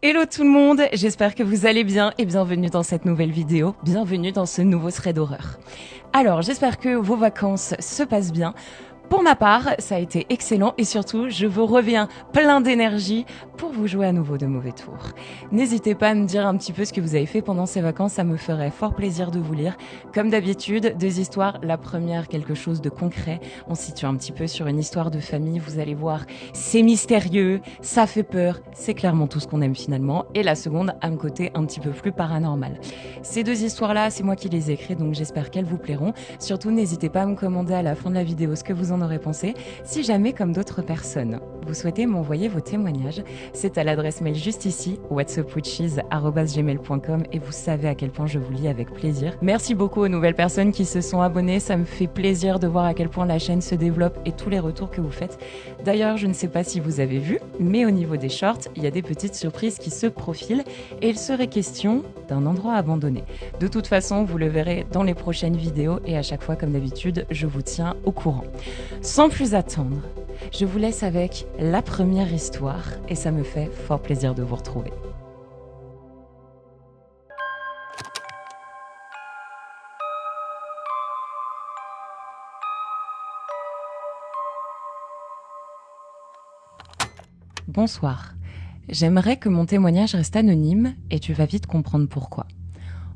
Hello tout le monde, j'espère que vous allez bien et bienvenue dans cette nouvelle vidéo, bienvenue dans ce nouveau thread d'horreur. Alors j'espère que vos vacances se passent bien. Pour ma part, ça a été excellent et surtout, je vous reviens plein d'énergie pour vous jouer à nouveau de mauvais tours. N'hésitez pas à me dire un petit peu ce que vous avez fait pendant ces vacances, ça me ferait fort plaisir de vous lire. Comme d'habitude, deux histoires. La première, quelque chose de concret. On se situe un petit peu sur une histoire de famille, vous allez voir, c'est mystérieux, ça fait peur, c'est clairement tout ce qu'on aime finalement. Et la seconde, un côté un petit peu plus paranormal. Ces deux histoires-là, c'est moi qui les ai écrites, donc j'espère qu'elles vous plairont. Surtout, n'hésitez pas à me commander à la fin de la vidéo ce que vous en aurez pensé. Si jamais, comme d'autres personnes, vous souhaitez m'envoyer vos témoignages, c'est à l'adresse mail juste ici, whatsupwitches@gmail.com, et vous savez à quel point je vous lis avec plaisir. Merci beaucoup aux nouvelles personnes qui se sont abonnées, ça me fait plaisir de voir à quel point la chaîne se développe et tous les retours que vous faites. D'ailleurs, je ne sais pas si vous avez vu, mais au niveau des shorts, il y a des petites surprises qui se profilent et il serait question d'un endroit abandonné. De toute façon, vous le verrez dans les prochaines vidéos et à chaque fois, comme d'habitude, je vous tiens au courant. Sans plus attendre, je vous laisse avec la première histoire et ça me fait fort plaisir de vous retrouver. Bonsoir. J'aimerais que mon témoignage reste anonyme et tu vas vite comprendre pourquoi.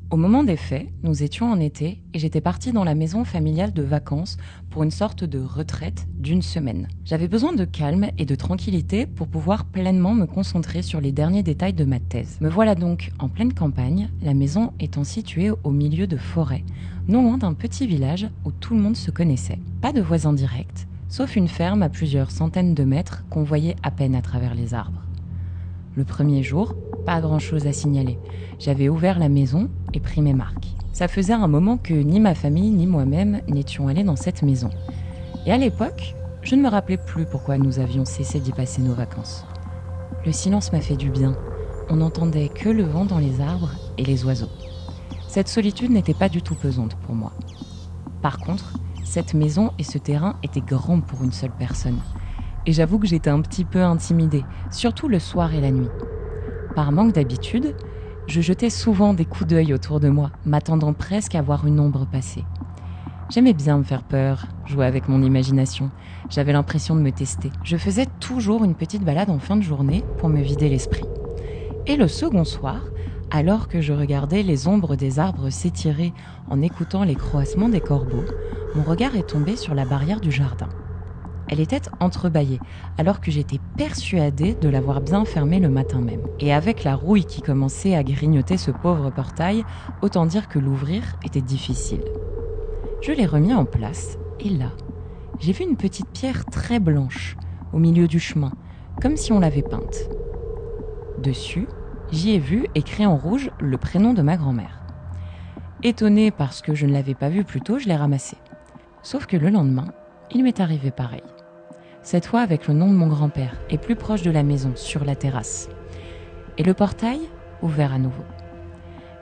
Au moment des faits, nous étions en été et j'étais partie dans la maison familiale de vacances pour une sorte de retraite d'une semaine. J'avais besoin de calme et de tranquillité pour pouvoir pleinement me concentrer sur les derniers détails de ma thèse. Me voilà donc en pleine campagne, la maison étant située au milieu de forêts, non loin d'un petit village où tout le monde se connaissait. Pas de voisins directs, sauf une ferme à plusieurs centaines de mètres qu'on voyait à peine à travers les arbres. Le premier jour, pas grand-chose à signaler. J'avais ouvert la maison et pris mes marques. Ça faisait un moment que ni ma famille ni moi-même n'étions allés dans cette maison. Et à l'époque, je ne me rappelais plus pourquoi nous avions cessé d'y passer nos vacances. Le silence m'a fait du bien. On n'entendait que le vent dans les arbres et les oiseaux. Cette solitude n'était pas du tout pesante pour moi. Par contre, cette maison et ce terrain étaient grands pour une seule personne. Et j'avoue que j'étais un petit peu intimidée, surtout le soir et la nuit. Par manque d'habitude, je jetais souvent des coups d'œil autour de moi, m'attendant presque à voir une ombre passer. J'aimais bien me faire peur, jouer avec mon imagination. J'avais l'impression de me tester. Je faisais toujours une petite balade en fin de journée pour me vider l'esprit. Et le second soir, alors que je regardais les ombres des arbres s'étirer en écoutant les croassements des corbeaux, mon regard est tombé sur la barrière du jardin. Elle était entrebâillée, alors que j'étais persuadée de l'avoir bien fermée le matin même. Et avec la rouille qui commençait à grignoter ce pauvre portail, autant dire que l'ouvrir était difficile. Je l'ai remis en place, et là, j'ai vu une petite pierre très blanche, au milieu du chemin, comme si on l'avait peinte. Dessus, j'y ai vu écrit en rouge le prénom de ma grand-mère. Étonnée parce que je ne l'avais pas vu plus tôt, je l'ai ramassé. Sauf que le lendemain, il m'est arrivé pareil. Cette fois avec le nom de mon grand-père, et plus proche de la maison, sur la terrasse. Et le portail, ouvert à nouveau.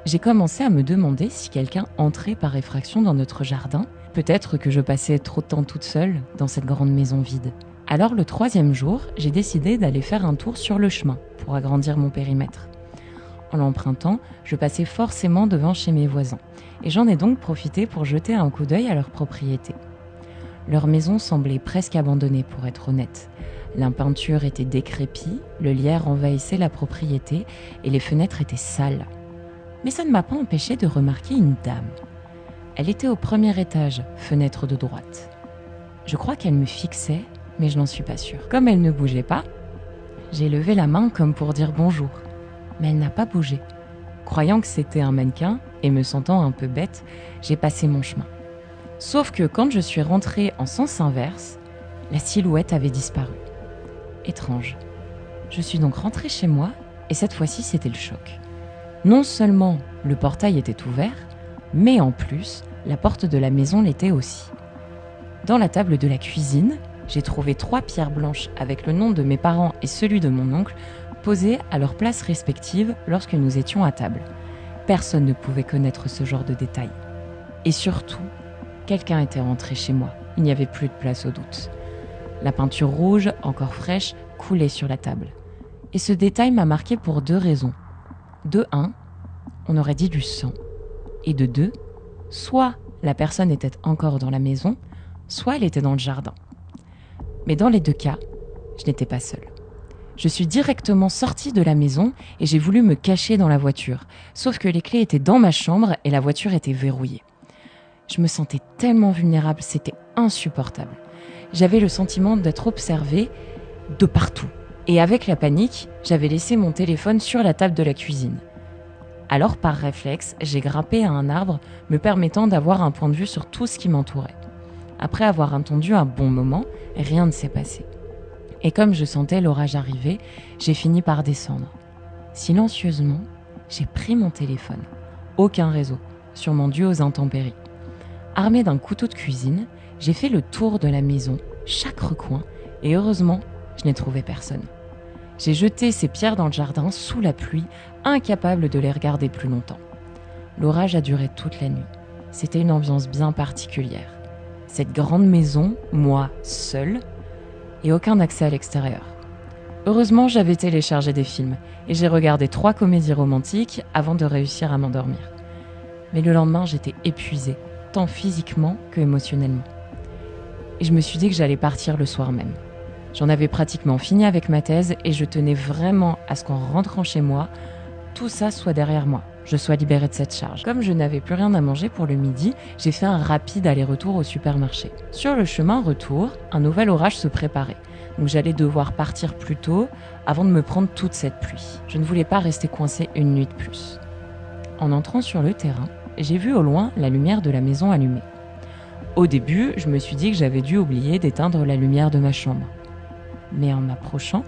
J'ai commencé à me demander si quelqu'un entrait par effraction dans notre jardin. Peut-être que je passais trop de temps toute seule dans cette grande maison vide. Alors le troisième jour, j'ai décidé d'aller faire un tour sur le chemin pour agrandir mon périmètre. En l'empruntant, je passais forcément devant chez mes voisins. Et j'en ai donc profité pour jeter un coup d'œil à leur propriété. Leur maison semblait presque abandonnée pour être honnête. La peinture était décrépie, le lierre envahissait la propriété et les fenêtres étaient sales. Mais ça ne m'a pas empêché de remarquer une dame. Elle était au premier étage, fenêtre de droite. Je crois qu'elle me fixait, mais je n'en suis pas sûre. Comme elle ne bougeait pas, j'ai levé la main comme pour dire bonjour. Mais elle n'a pas bougé. Croyant que c'était un mannequin et me sentant un peu bête, j'ai passé mon chemin. Sauf que quand je suis rentrée en sens inverse, la silhouette avait disparu. Étrange. Je suis donc rentrée chez moi et cette fois-ci c'était le choc. Non seulement le portail était ouvert, mais en plus, la porte de la maison l'était aussi. Dans la table de la cuisine, j'ai trouvé 3 pierres blanches avec le nom de mes parents et celui de mon oncle posées à leurs places respectives lorsque nous étions à table. Personne ne pouvait connaître ce genre de détails. Et surtout, quelqu'un était rentré chez moi. Il n'y avait plus de place au doute. La peinture rouge, encore fraîche, coulait sur la table. Et ce détail m'a marqué pour 2 raisons. De 1, on aurait dit du sang. Et de 2, soit la personne était encore dans la maison, soit elle était dans le jardin. Mais dans les 2 cas, je n'étais pas seule. Je suis directement sortie de la maison et j'ai voulu me cacher dans la voiture. Sauf que les clés étaient dans ma chambre et la voiture était verrouillée. Je me sentais tellement vulnérable, c'était insupportable. J'avais le sentiment d'être observée de partout. Et avec la panique, j'avais laissé mon téléphone sur la table de la cuisine. Alors par réflexe, j'ai grimpé à un arbre me permettant d'avoir un point de vue sur tout ce qui m'entourait. Après avoir attendu un bon moment, rien ne s'est passé. Et comme je sentais l'orage arriver, j'ai fini par descendre. Silencieusement, j'ai pris mon téléphone. Aucun réseau, sûrement dû aux intempéries. Armée d'un couteau de cuisine, j'ai fait le tour de la maison, chaque recoin, et heureusement, je n'ai trouvé personne. J'ai jeté ces pierres dans le jardin sous la pluie, incapable de les regarder plus longtemps. L'orage a duré toute la nuit. C'était une ambiance bien particulière. Cette grande maison, moi, seule, et aucun accès à l'extérieur. Heureusement, j'avais téléchargé des films, et j'ai regardé 3 comédies romantiques avant de réussir à m'endormir. Mais le lendemain, j'étais épuisée, tant physiquement que émotionnellement. Et je me suis dit que j'allais partir le soir même. J'en avais pratiquement fini avec ma thèse et je tenais vraiment à ce qu'en rentrant chez moi, tout ça soit derrière moi, je sois libérée de cette charge. Comme je n'avais plus rien à manger pour le midi, j'ai fait un rapide aller-retour au supermarché. Sur le chemin retour, un nouvel orage se préparait. Donc j'allais devoir partir plus tôt avant de me prendre toute cette pluie. Je ne voulais pas rester coincée une nuit de plus. En entrant sur le terrain, j'ai vu au loin la lumière de la maison allumée. Au début, je me suis dit que j'avais dû oublier d'éteindre la lumière de ma chambre. Mais en m'approchant,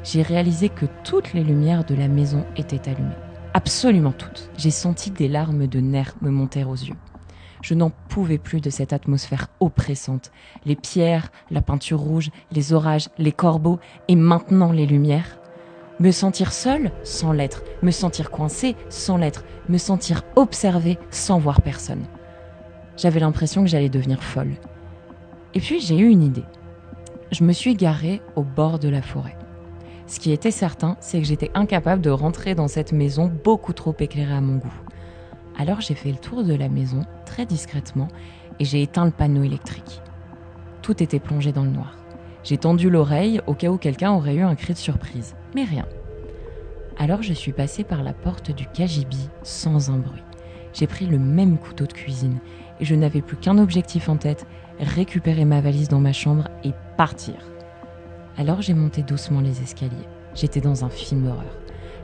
j'ai réalisé que toutes les lumières de la maison étaient allumées. Absolument toutes. J'ai senti des larmes de nerfs me monter aux yeux. Je n'en pouvais plus de cette atmosphère oppressante. Les pierres, la peinture rouge, les orages, les corbeaux et maintenant les lumières. Me sentir seule sans l'être, me sentir coincée sans l'être, me sentir observée sans voir personne. J'avais l'impression que j'allais devenir folle. Et puis j'ai eu une idée. Je me suis garée au bord de la forêt. Ce qui était certain, c'est que j'étais incapable de rentrer dans cette maison beaucoup trop éclairée à mon goût. Alors j'ai fait le tour de la maison, très discrètement, et j'ai éteint le panneau électrique. Tout était plongé dans le noir. J'ai tendu l'oreille au cas où quelqu'un aurait eu un cri de surprise, mais rien. Alors je suis passée par la porte du cagibi sans un bruit. J'ai pris le même couteau de cuisine, et je n'avais plus qu'un objectif en tête, récupérer ma valise dans ma chambre et partir. Alors j'ai monté doucement les escaliers. J'étais dans un film d'horreur.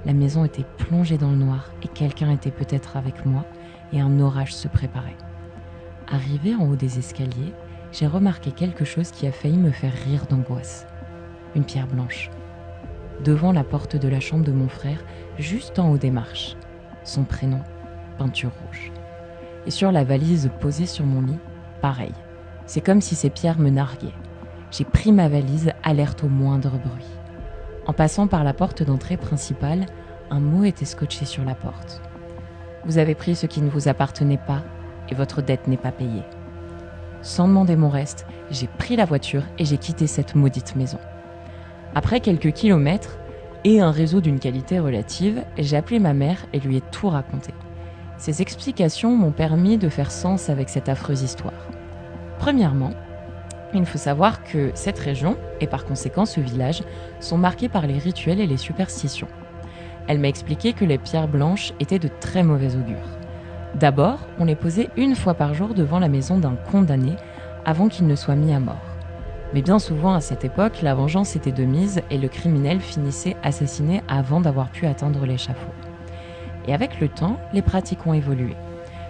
La maison était plongée dans le noir et quelqu'un était peut-être avec moi et un orage se préparait. Arrivé en haut des escaliers, j'ai remarqué quelque chose qui a failli me faire rire d'angoisse. Une pierre blanche. Devant la porte de la chambre de mon frère, juste en haut des marches. Son prénom, peinture rouge. Et sur la valise posée sur mon lit, pareil. C'est comme si ces pierres me narguaient. J'ai pris ma valise, alerte au moindre bruit. En passant par la porte d'entrée principale, un mot était scotché sur la porte. Vous avez pris ce qui ne vous appartenait pas et votre dette n'est pas payée. Sans demander mon reste, j'ai pris la voiture et j'ai quitté cette maudite maison. Après quelques kilomètres et un réseau d'une qualité relative, j'ai appelé ma mère et lui ai tout raconté. Ces explications m'ont permis de faire sens avec cette affreuse histoire. Premièrement, il faut savoir que cette région, et par conséquent ce village, sont marqués par les rituels et les superstitions. Elle m'a expliqué que les pierres blanches étaient de très mauvais augure. D'abord, on les posait une fois par jour devant la maison d'un condamné avant qu'il ne soit mis à mort. Mais bien souvent à cette époque, la vengeance était de mise et le criminel finissait assassiné avant d'avoir pu atteindre l'échafaud. Et avec le temps, les pratiques ont évolué.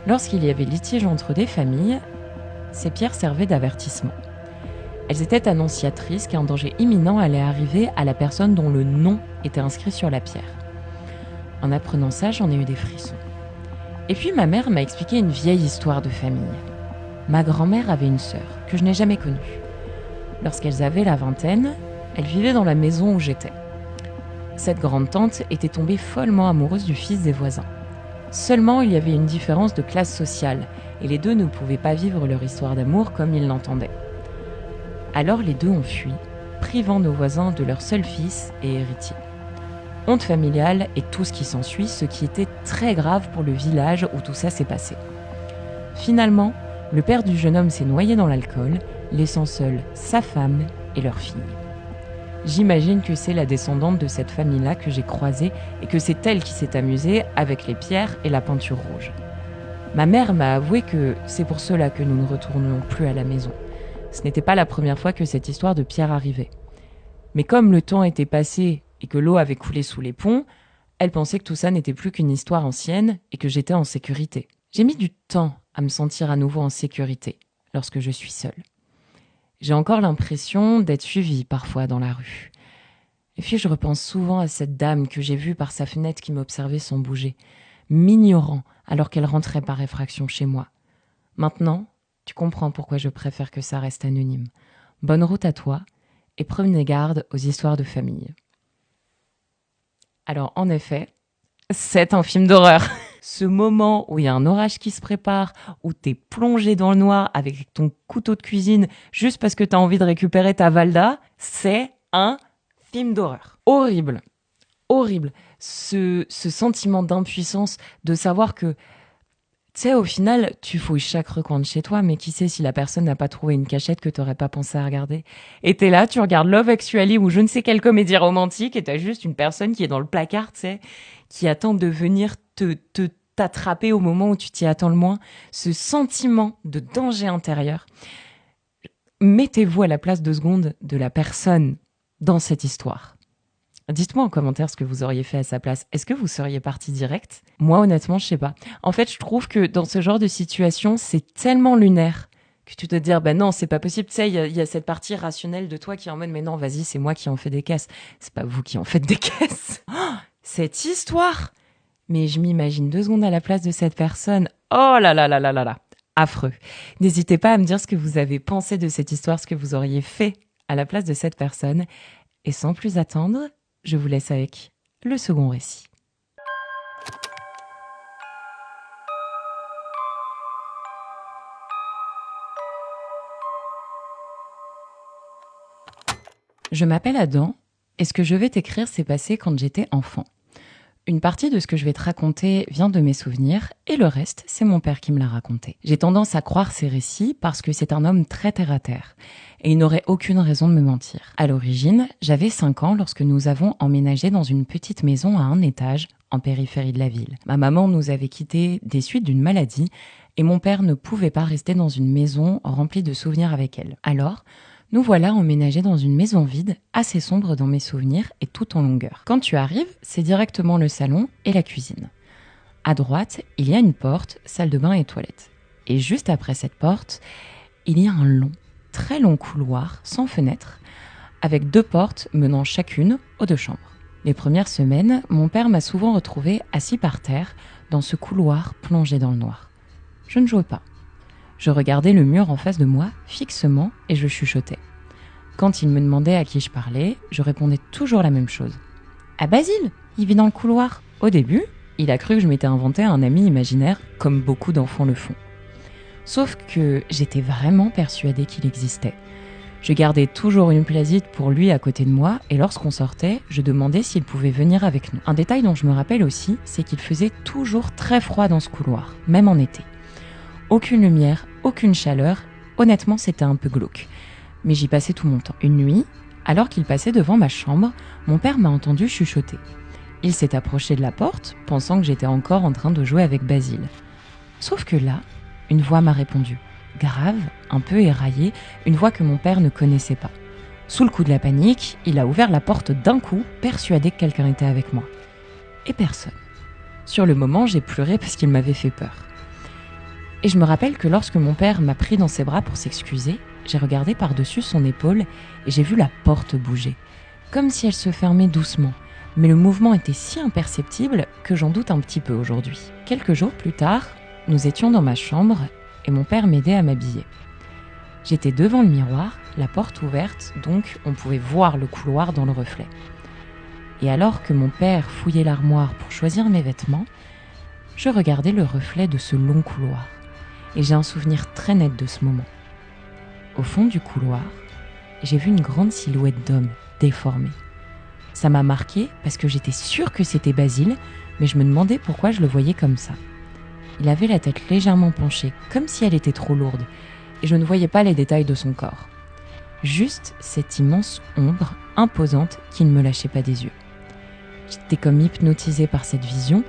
Lorsqu'il y avait litige entre des familles, ces pierres servaient d'avertissement. Elles étaient annonciatrices qu'un danger imminent allait arriver à la personne dont le nom était inscrit sur la pierre. En apprenant ça, j'en ai eu des frissons. Et puis ma mère m'a expliqué une vieille histoire de famille. Ma grand-mère avait une sœur que je n'ai jamais connue. Lorsqu'elles avaient la vingtaine, elles vivaient dans la maison où j'étais. Cette grande-tante était tombée follement amoureuse du fils des voisins. Seulement, il y avait une différence de classe sociale et les deux ne pouvaient pas vivre leur histoire d'amour comme ils l'entendaient. Alors les deux ont fui, privant nos voisins de leur seul fils et héritier. honte familiale et tout ce qui s'ensuit, ce qui était très grave pour le village où tout ça s'est passé. Finalement, le père du jeune homme s'est noyé dans l'alcool, laissant seule sa femme et leur fille. J'imagine que c'est la descendante de cette famille-là que j'ai croisée et que c'est elle qui s'est amusée avec les pierres et la peinture rouge. Ma mère m'a avoué que c'est pour cela que nous ne retournions plus à la maison. Ce n'était pas la première fois que cette histoire de pierre arrivait. Mais comme le temps était passé et que l'eau avait coulé sous les ponts, elle pensait que tout ça n'était plus qu'une histoire ancienne et que j'étais en sécurité. J'ai mis du temps à me sentir à nouveau en sécurité lorsque je suis seule. J'ai encore l'impression d'être suivie parfois dans la rue. Et puis je repense souvent à cette dame que j'ai vue par sa fenêtre qui m'observait sans bouger, m'ignorant alors qu'elle rentrait par effraction chez moi. Maintenant, tu comprends pourquoi je préfère que ça reste anonyme. Bonne route à toi et prenez garde aux histoires de famille. Alors en effet, c'est un film d'horreur. Ce moment où il y a un orage qui se prépare, où t'es plongé dans le noir avec ton couteau de cuisine juste parce que t'as envie de récupérer ta Valda, c'est un film d'horreur. Horrible. Horrible. Ce sentiment d'impuissance, de savoir que, tu sais, au final, tu fouilles chaque recoin de chez toi, mais qui sait si la personne n'a pas trouvé une cachette que t'aurais pas pensé à regarder. Et t'es là, tu regardes Love Actually ou je ne sais quelle comédie romantique et t'as juste une personne qui est dans le placard, tu sais, qui attend de venir t'attraper au moment où tu t'y attends le moins. Ce sentiment de danger intérieur. Mettez-vous à la place 2 secondes de la personne dans cette histoire. Dites-moi en commentaire ce que vous auriez fait à sa place. Est-ce que vous seriez parti direct ? Moi, honnêtement, je sais pas. En fait, je trouve que dans ce genre de situation, c'est tellement lunaire que tu te dis, non, c'est pas possible. Tu sais, il y a cette partie rationnelle de toi qui est en mode, mais non, vas-y, c'est moi qui en fais des caisses. C'est pas vous qui en faites des caisses. Oh, cette histoire ! Mais je m'imagine 2 secondes à la place de cette personne. Oh là là là là là là. Affreux. N'hésitez pas à me dire ce que vous avez pensé de cette histoire, ce que vous auriez fait à la place de cette personne. Et sans plus attendre, je vous laisse avec le second récit. Je m'appelle Adam et ce que je vais t'écrire s'est passé quand j'étais enfant. Une partie de ce que je vais te raconter vient de mes souvenirs et le reste, c'est mon père qui me l'a raconté. J'ai tendance à croire ces récits parce que c'est un homme très terre-à-terre et il n'aurait aucune raison de me mentir. À l'origine, j'avais 5 ans lorsque nous avons emménagé dans une petite maison à 1 étage en périphérie de la ville. Ma maman nous avait quittés des suites d'une maladie et mon père ne pouvait pas rester dans une maison remplie de souvenirs avec elle. Alors, nous voilà emménagés dans une maison vide, assez sombre dans mes souvenirs et tout en longueur. Quand tu arrives, c'est directement le salon et la cuisine. À droite, il y a une porte, salle de bain et toilette. Et juste après cette porte, il y a un long, très long couloir, sans fenêtre, avec 2 portes menant chacune aux 2 chambres. Les premières semaines, mon père m'a souvent retrouvée assis par terre, dans ce couloir plongé dans le noir. Je ne jouais pas. Je regardais le mur en face de moi, fixement, et je chuchotais. Quand il me demandait à qui je parlais, je répondais toujours la même chose. « À Basile, il vit dans le couloir !» Au début, il a cru que je m'étais inventé un ami imaginaire, comme beaucoup d'enfants le font. Sauf que j'étais vraiment persuadée qu'il existait. Je gardais toujours une place pour lui à côté de moi, et lorsqu'on sortait, je demandais s'il pouvait venir avec nous. Un détail dont je me rappelle aussi, c'est qu'il faisait toujours très froid dans ce couloir, même en été. Aucune lumière, aucune chaleur, honnêtement c'était un peu glauque. Mais j'y passais tout mon temps. Une nuit, alors qu'il passait devant ma chambre, mon père m'a entendu chuchoter. Il s'est approché de la porte, pensant que j'étais encore en train de jouer avec Basile. Sauf que là, une voix m'a répondu. Grave, un peu éraillée, une voix que mon père ne connaissait pas. Sous le coup de la panique, il a ouvert la porte d'un coup, persuadé que quelqu'un était avec moi. Et personne. Sur le moment, j'ai pleuré parce qu'il m'avait fait peur. Et je me rappelle que lorsque mon père m'a pris dans ses bras pour s'excuser, j'ai regardé par-dessus son épaule et j'ai vu la porte bouger, comme si elle se fermait doucement. Mais le mouvement était si imperceptible que j'en doute un petit peu aujourd'hui. Quelques jours plus tard, nous étions dans ma chambre et mon père m'aidait à m'habiller. J'étais devant le miroir, la porte ouverte, donc on pouvait voir le couloir dans le reflet. Et alors que mon père fouillait l'armoire pour choisir mes vêtements, je regardais le reflet de ce long couloir. Et j'ai un souvenir très net de ce moment. Au fond du couloir, j'ai vu une grande silhouette d'homme déformée. Ça m'a marquée parce que j'étais sûre que c'était Basile, mais je me demandais pourquoi je le voyais comme ça. Il avait la tête légèrement penchée, comme si elle était trop lourde, et je ne voyais pas les détails de son corps. Juste cette immense ombre imposante qui ne me lâchait pas des yeux. J'étais comme hypnotisée par cette vision,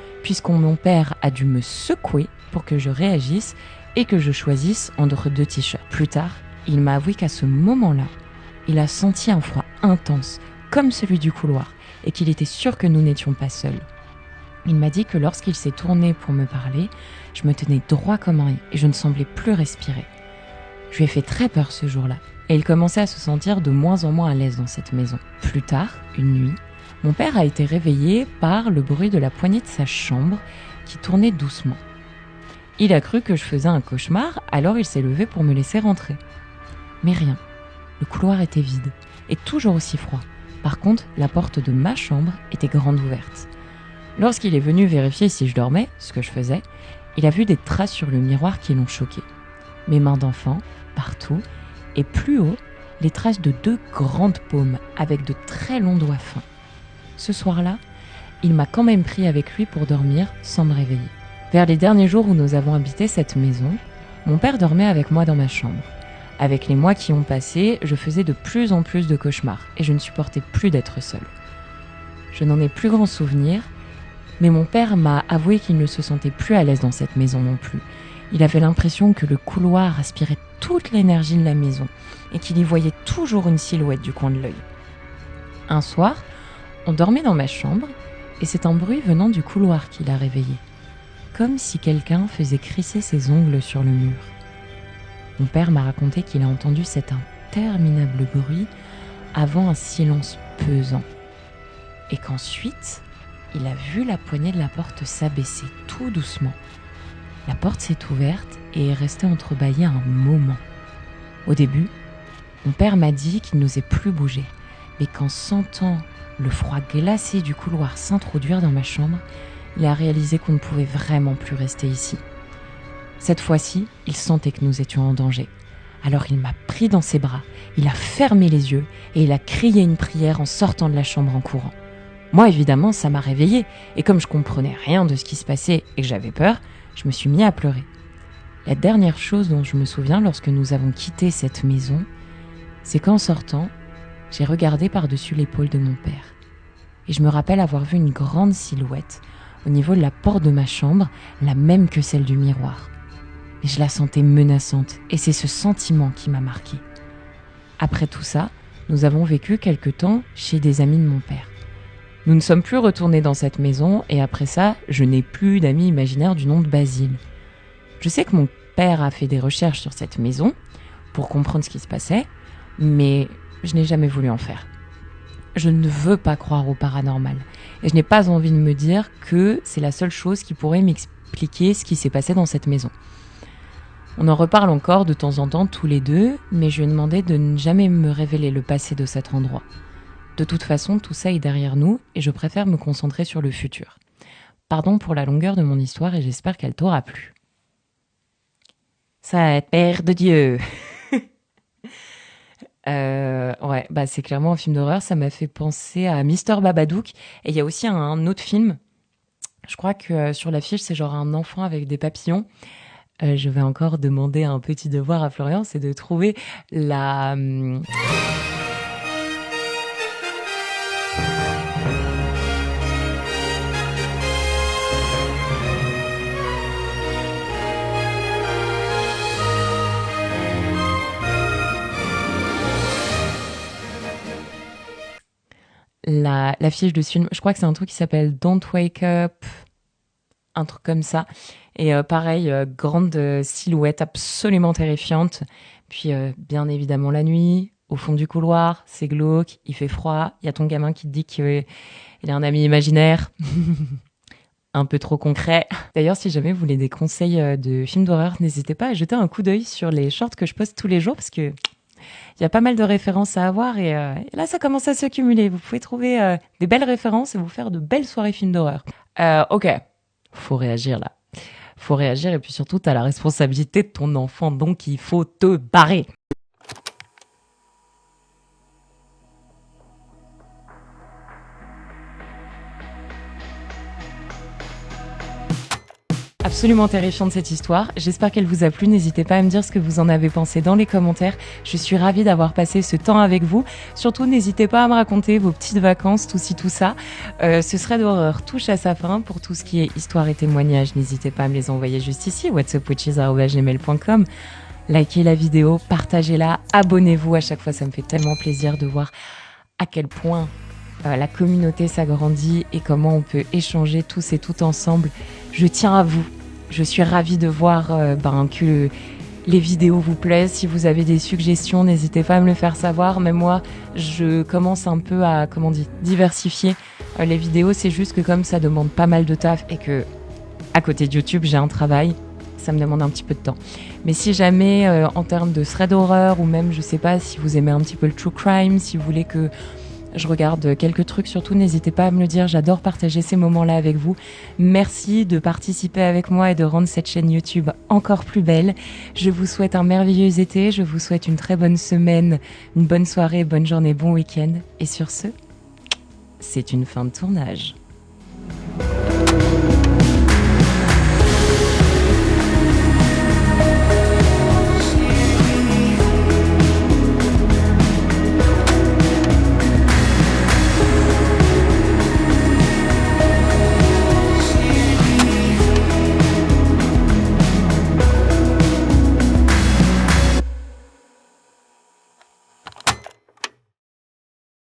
mon père a dû me secouer pour que je réagisse et que je choisisse entre 2 t-shirts. Plus tard, il m'a avoué qu'à ce moment-là, il a senti un froid intense, comme celui du couloir, et qu'il était sûr que nous n'étions pas seuls. Il m'a dit que lorsqu'il s'est tourné pour me parler, je me tenais droit comme un i et je ne semblais plus respirer. Je lui ai fait très peur ce jour-là, et il commençait à se sentir de moins en moins à l'aise dans cette maison. Plus tard, une nuit, mon père a été réveillé par le bruit de la poignée de sa chambre qui tournait doucement. Il a cru que je faisais un cauchemar, alors il s'est levé pour me laisser rentrer. Mais rien. Le couloir était vide et toujours aussi froid. Par contre, la porte de ma chambre était grande ouverte. Lorsqu'il est venu vérifier si je dormais, ce que je faisais, il a vu des traces sur le miroir qui l'ont choqué. Mes mains d'enfant, partout, et plus haut, les traces de 2 grandes paumes avec de très longs doigts fins. Ce soir-là, il m'a quand même pris avec lui pour dormir sans me réveiller. Vers les derniers jours où nous avons habité cette maison, mon père dormait avec moi dans ma chambre. Avec les mois qui ont passé, je faisais de plus en plus de cauchemars et je ne supportais plus d'être seule. Je n'en ai plus grand souvenir, mais mon père m'a avoué qu'il ne se sentait plus à l'aise dans cette maison non plus. Il avait l'impression que le couloir aspirait toute l'énergie de la maison et qu'il y voyait toujours une silhouette du coin de l'œil. Un soir, on dormait dans ma chambre et c'est un bruit venant du couloir qui l'a réveillé, comme si quelqu'un faisait crisser ses ongles sur le mur. Mon père m'a raconté qu'il a entendu cet interminable bruit avant un silence pesant et qu'ensuite, il a vu la poignée de la porte s'abaisser tout doucement. La porte s'est ouverte et est restée entrebâillée un moment. Au début, mon père m'a dit qu'il n'osait plus bouger, mais qu'en sentant le froid glacé du couloir s'introduire dans ma chambre, il a réalisé qu'on ne pouvait vraiment plus rester ici. Cette fois-ci, il sentait que nous étions en danger. Alors il m'a pris dans ses bras, il a fermé les yeux et il a crié une prière en sortant de la chambre en courant. Moi, évidemment, ça m'a réveillée et comme je comprenais rien de ce qui se passait et que j'avais peur, je me suis mis à pleurer. La dernière chose dont je me souviens lorsque nous avons quitté cette maison, c'est qu'en sortant, j'ai regardé par-dessus l'épaule de mon père. Et je me rappelle avoir vu une grande silhouette au niveau de la porte de ma chambre, la même que celle du miroir. Mais je la sentais menaçante et c'est ce sentiment qui m'a marquée. Après tout ça, nous avons vécu quelque temps chez des amis de mon père. Nous ne sommes plus retournés dans cette maison et après ça, je n'ai plus d'amis imaginaires du nom de Basile. Je sais que mon père a fait des recherches sur cette maison pour comprendre ce qui se passait, mais je n'ai jamais voulu en faire. Je ne veux pas croire au paranormal et je n'ai pas envie de me dire que c'est la seule chose qui pourrait m'expliquer ce qui s'est passé dans cette maison. On en reparle encore de temps en temps tous les deux, mais je lui ai demandé de ne jamais me révéler le passé de cet endroit. De toute façon, tout ça est derrière nous et je préfère me concentrer sur le futur. Pardon pour la longueur de mon histoire et j'espère qu'elle t'aura plu. Cette Père de Dieu. C'est clairement un film d'horreur. Ça m'a fait penser à Mister Babadook. Et il y a aussi un autre film. Je crois que sur l'affiche, c'est genre un enfant avec des papillons. Je vais encore demander un petit devoir à Florian, c'est de trouver la... La fiche de ce film. Je crois que c'est un truc qui s'appelle Don't Wake Up, un truc comme ça. Et pareil, grande silhouette absolument terrifiante. Puis bien évidemment la nuit, au fond du couloir, c'est glauque, il fait froid. Il y a ton gamin qui te dit qu'il a un ami imaginaire. Un peu trop concret. D'ailleurs, si jamais vous voulez des conseils de films d'horreur, n'hésitez pas à jeter un coup d'œil sur les shorts que je poste tous les jours parce que il y a pas mal de références à avoir et là, ça commence à se cumuler. Vous pouvez trouver des belles références et vous faire de belles soirées films d'horreur. Ok, faut réagir là. Faut réagir et puis surtout, t'as la responsabilité de ton enfant, donc il faut te barrer. absolument terrifiante cette histoire. J'espère qu'elle vous a plu. N'hésitez pas à me dire ce que vous en avez pensé dans les commentaires. Je suis ravie d'avoir passé ce temps avec vous. Surtout, n'hésitez pas à me raconter vos petites vacances, tout ci, tout ça. Ce thread d'horreur touche à sa fin. Pour tout ce qui est histoire et témoignages, n'hésitez pas à me les envoyer juste ici, whatsupwitches@gmail.com. Likez la vidéo, partagez-la, abonnez-vous. À chaque fois, ça me fait tellement plaisir de voir à quel point la communauté s'agrandit et comment on peut échanger tous et toutes ensemble. Je tiens à vous. Je suis ravie de voir que les vidéos vous plaisent. Si vous avez des suggestions, n'hésitez pas à me le faire savoir. Même moi, je commence un peu à diversifier les vidéos. C'est juste que comme ça demande pas mal de taf et que à côté de YouTube, j'ai un travail, ça me demande un petit peu de temps. Mais si jamais, en termes de thread horreur ou même, je sais pas, si vous aimez un petit peu le true crime, si vous voulez que je regarde quelques trucs, surtout n'hésitez pas à me le dire, j'adore partager ces moments-là avec vous. Merci de participer avec moi et de rendre cette chaîne YouTube encore plus belle. Je vous souhaite un merveilleux été, je vous souhaite une très bonne semaine, une bonne soirée, bonne journée, bon week-end. Et sur ce, c'est une fin de tournage.